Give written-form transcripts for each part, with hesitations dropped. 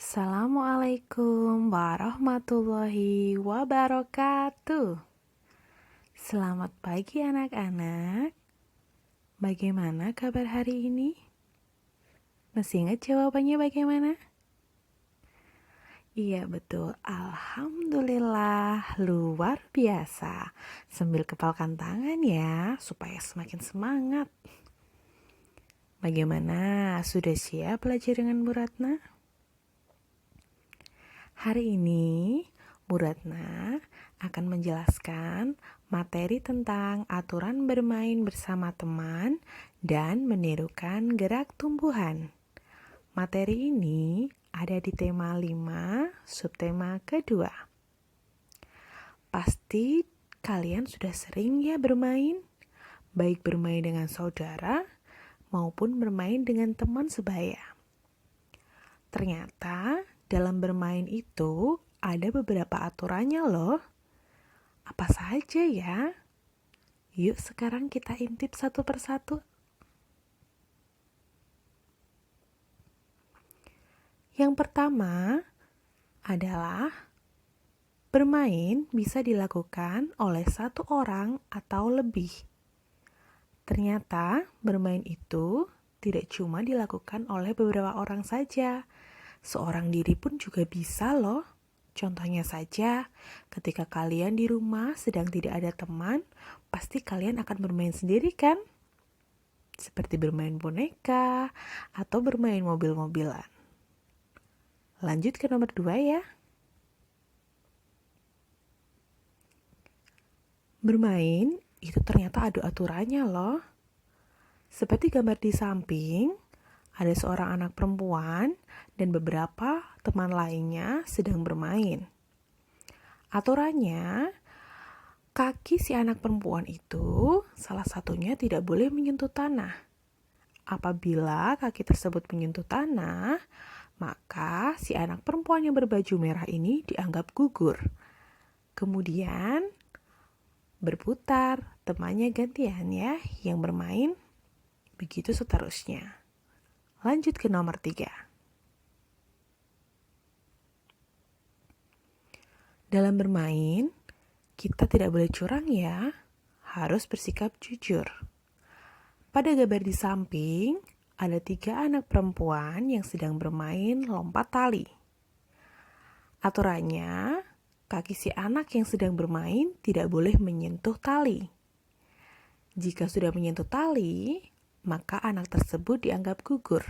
Assalamualaikum warahmatullahi wabarakatuh. Selamat pagi anak-anak. Bagaimana kabar hari ini? Masih ingat jawabannya bagaimana? Iya betul, alhamdulillah luar biasa. Sambil kepalkan tangan ya, supaya semakin semangat. Bagaimana, sudah siap belajar dengan Bu Ratna? Hari ini, Bu Ratna akan menjelaskan materi tentang aturan bermain bersama teman dan menirukan gerak tumbuhan. Materi ini ada di tema 5, subtema kedua. Pasti kalian sudah sering ya bermain, baik bermain dengan saudara maupun bermain dengan teman sebaya. Ternyata dalam bermain itu ada beberapa aturannya loh. Apa saja ya? Yuk sekarang kita intip satu persatu. Yang pertama adalah bermain bisa dilakukan oleh satu orang atau lebih. Ternyata bermain itu tidak cuma dilakukan oleh beberapa orang saja. Seorang diri pun juga bisa loh. Contohnya saja, ketika kalian di rumah sedang tidak ada teman, pasti kalian akan bermain sendiri kan? Seperti bermain boneka atau bermain mobil-mobilan. Lanjut ke nomor 2 ya. Bermain itu ternyata ada aturannya loh. Seperti gambar di samping, ada seorang anak perempuan dan beberapa teman lainnya sedang bermain. Aturannya, kaki si anak perempuan itu salah satunya tidak boleh menyentuh tanah. Apabila kaki tersebut menyentuh tanah, maka si anak perempuan yang berbaju merah ini dianggap gugur. Kemudian berputar, temannya gantian ya yang bermain, begitu seterusnya. Lanjut ke nomor 3. Dalam bermain, kita tidak boleh curang ya, harus bersikap jujur. Pada gambar di samping, ada 3 anak perempuan yang sedang bermain lompat tali. Aturannya, kaki si anak yang sedang bermain tidak boleh menyentuh tali. Jika sudah menyentuh tali, maka anak tersebut dianggap gugur.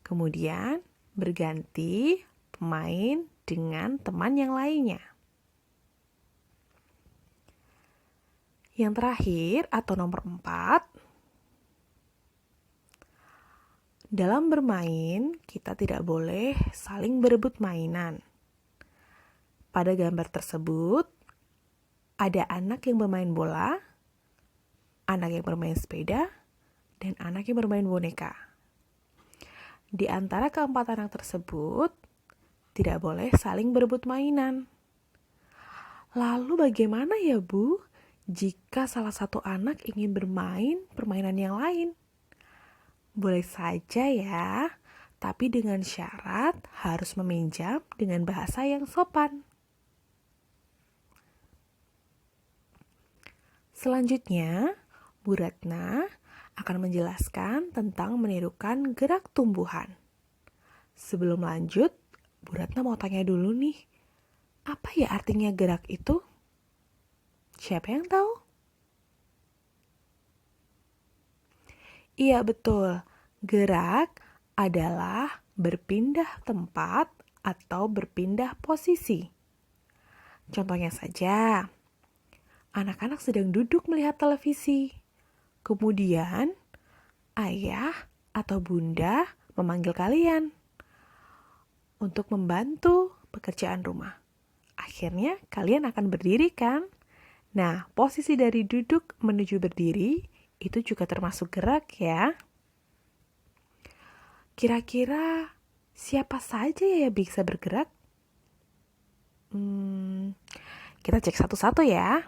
Kemudian berganti pemain dengan teman yang lainnya. Yang terakhir atau nomor 4, dalam bermain kita tidak boleh saling berebut mainan. Pada gambar tersebut, ada anak yang bermain bola, anak yang bermain sepeda, dan anak yang bermain boneka. Di antara keempat anak tersebut, tidak boleh saling berebut mainan. Lalu bagaimana ya Bu, jika salah satu anak ingin bermain permainan yang lain? Boleh saja ya, tapi dengan syarat harus meminjam dengan bahasa yang sopan. Selanjutnya, Bu Ratna akan menjelaskan tentang menirukan gerak tumbuhan. Sebelum lanjut, Bu Ratna mau tanya dulu nih, apa ya artinya gerak itu? Siapa yang tahu? Iya betul, gerak adalah berpindah tempat atau berpindah posisi. Contohnya saja, anak-anak sedang duduk melihat televisi. Kemudian, ayah atau bunda memanggil kalian untuk membantu pekerjaan rumah. Akhirnya kalian akan berdiri kan? Nah, posisi dari duduk menuju berdiri itu juga termasuk gerak ya. Kira-kira siapa saja ya yang bisa bergerak? Kita cek satu-satu ya.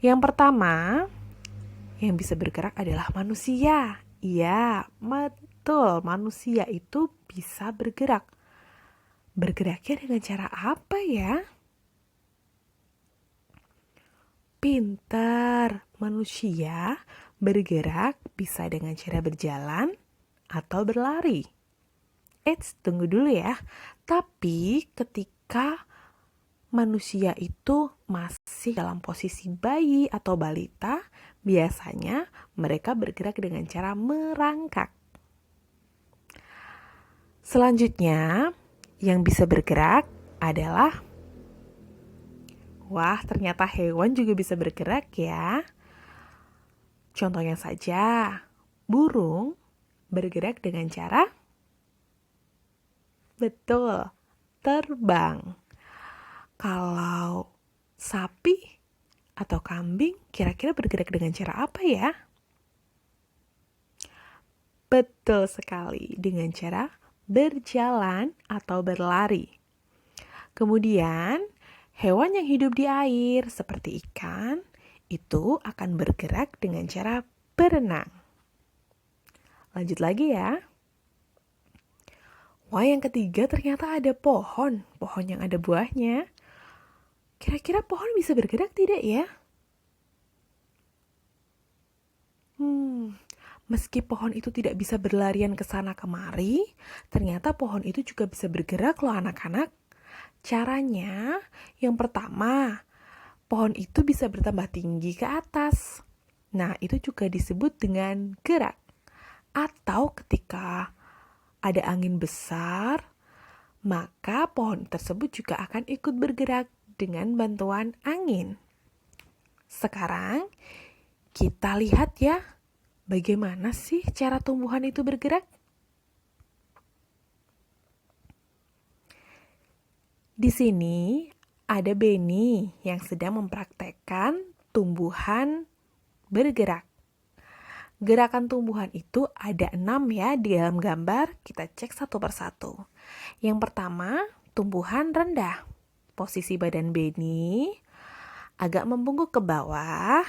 Yang pertama, yang bisa bergerak adalah manusia. Iya, betul, manusia itu bisa bergerak. Bergeraknya dengan cara apa ya? Pintar, manusia bergerak bisa dengan cara berjalan atau berlari. Eits, tunggu dulu ya. Tapi ketika manusia itu masih dalam posisi bayi atau balita, biasanya mereka bergerak dengan cara merangkak. Selanjutnya, yang bisa bergerak adalah wah, ternyata hewan juga bisa bergerak ya. Contohnya saja, burung bergerak dengan cara betul, terbang. Kalau sapi atau kambing kira-kira bergerak dengan cara apa ya? Betul sekali, dengan cara berjalan atau berlari. Kemudian, hewan yang hidup di air seperti ikan itu akan bergerak dengan cara berenang. Lanjut lagi ya. Wah, yang ketiga ternyata ada pohon yang ada buahnya. Kira-kira pohon bisa bergerak tidak ya? Meski pohon itu tidak bisa berlarian ke sana kemari, ternyata pohon itu juga bisa bergerak loh anak-anak. Caranya, yang pertama, pohon itu bisa bertambah tinggi ke atas. Nah, itu juga disebut dengan gerak. Atau ketika ada angin besar, maka pohon tersebut juga akan ikut bergerak dengan bantuan angin. Sekarang, kita lihat ya, bagaimana sih cara tumbuhan itu bergerak? Di sini ada Benny yang sedang mempraktekkan tumbuhan bergerak. Gerakan tumbuhan itu ada 6 ya di dalam gambar, kita cek satu persatu. Yang pertama, tumbuhan rendah. Posisi badan Benny agak membungkuk ke bawah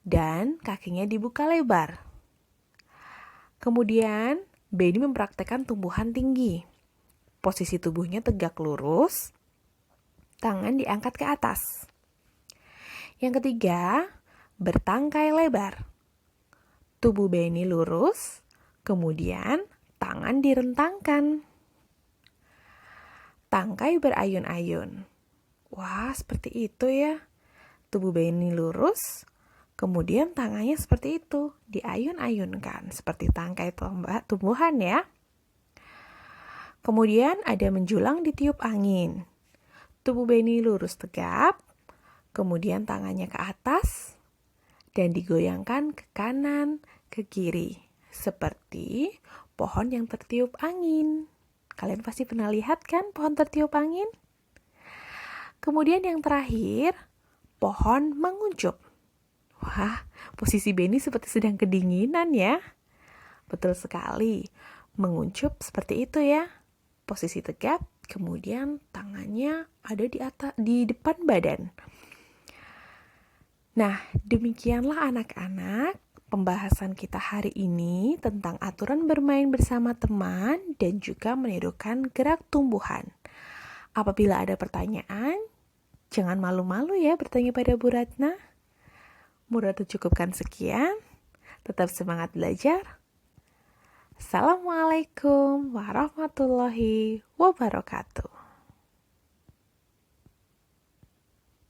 dan kakinya dibuka lebar. Kemudian, Benny mempraktekkan tumbuhan tinggi. Posisi tubuhnya tegak lurus, tangan diangkat ke atas. Yang ketiga, bertangkai lebar. Tubuh Benny lurus, kemudian tangan direntangkan. Tangkai berayun-ayun. Wah, seperti itu ya. Tubuh Benny lurus, kemudian tangannya seperti itu, diayun-ayunkan, seperti tangkai tumbuhan ya. Kemudian ada menjulang ditiup angin. Tubuh Benny lurus tegap, kemudian tangannya ke atas, dan digoyangkan ke kanan, ke kiri. Seperti pohon yang tertiup angin. Kalian pasti pernah lihat kan pohon tertiup angin? Kemudian yang terakhir, pohon menguncup. Wah, posisi Benny seperti sedang kedinginan ya. Betul sekali, menguncup seperti itu ya. Posisi tegap, kemudian tangannya ada di depan badan. Nah, demikianlah anak-anak pembahasan kita hari ini tentang aturan bermain bersama teman dan juga menirukan gerak tumbuhan. Apabila ada pertanyaan, jangan malu-malu ya bertanya pada Bu Ratna. Bu Ratna cukupkan sekian. Tetap semangat belajar. Assalamualaikum warahmatullahi wabarakatuh.